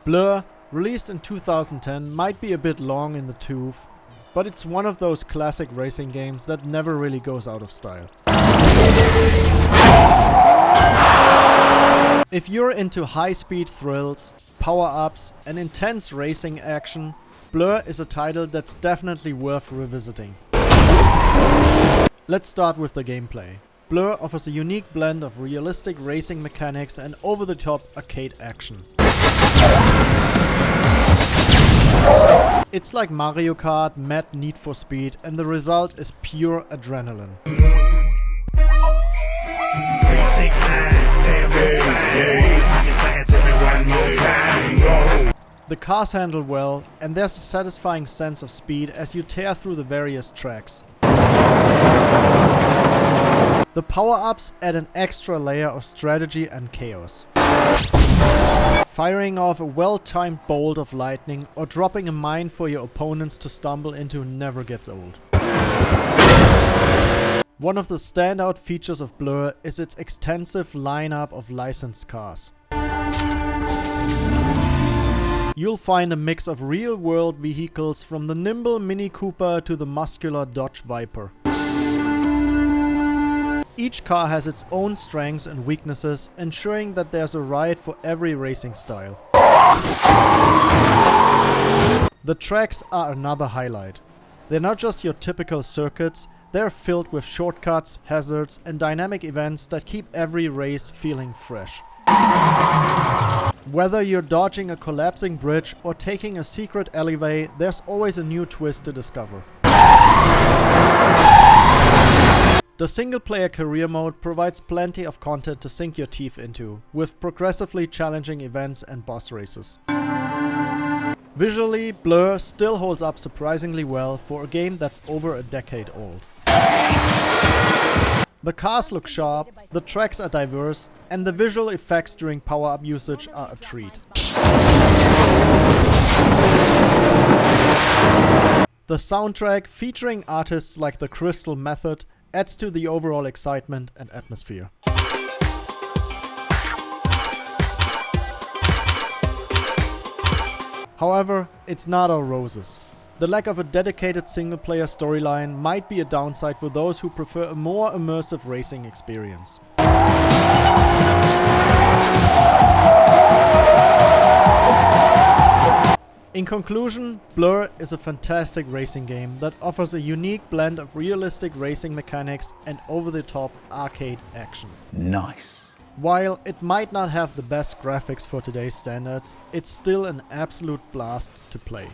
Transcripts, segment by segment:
Blur, released in 2010, might be a bit long in the tooth, but it's one of those classic racing games that never really goes out of style. If you're into high-speed thrills, power-ups, and intense racing action, Blur is a title that's definitely worth revisiting. Let's start with the gameplay. Blur offers a unique blend of realistic racing mechanics and over-the-top arcade action. It's like Mario Kart met Need for Speed, and the result is pure adrenaline. The cars handle well, and there's a satisfying sense of speed as you tear through the various tracks. The power-ups add an extra layer of strategy and chaos. Firing off a well-timed bolt of lightning or dropping a mine for your opponents to stumble into never gets old. One of the standout features of Blur is its extensive lineup of licensed cars. You'll find a mix of real-world vehicles from the nimble Mini Cooper to the muscular Dodge Viper. Each car has its own strengths and weaknesses, ensuring that there's a ride for every racing style. The tracks are another highlight. They're not just your typical circuits, they're filled with shortcuts, hazards, and dynamic events that keep every race feeling fresh. Whether you're dodging a collapsing bridge or taking a secret alleyway, there's always a new twist to discover. The single-player career mode provides plenty of content to sink your teeth into, with progressively challenging events and boss races. Visually, Blur still holds up surprisingly well for a game that's over a decade old. The cars look sharp, the tracks are diverse, and the visual effects during power-up usage are a treat. The soundtrack, featuring artists like the Crystal Method, adds to the overall excitement and atmosphere. However, it's not all roses. The lack of a dedicated single-player storyline might be a downside for those who prefer a more immersive racing experience. In conclusion, Blur is a fantastic racing game that offers a unique blend of realistic racing mechanics and over-the-top arcade action. Nice. While it might not have the best graphics for today's standards, it's still an absolute blast to play.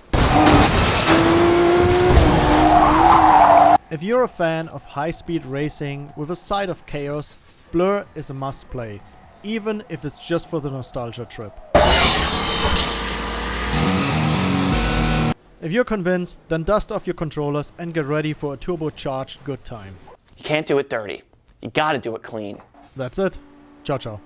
If you're a fan of high-speed racing with a side of chaos, Blur is a must-play, even if it's just for the nostalgia trip. If you're convinced, then dust off your controllers and get ready for a turbocharged good time. You can't do it dirty. You gotta do it clean. That's it. Ciao, ciao.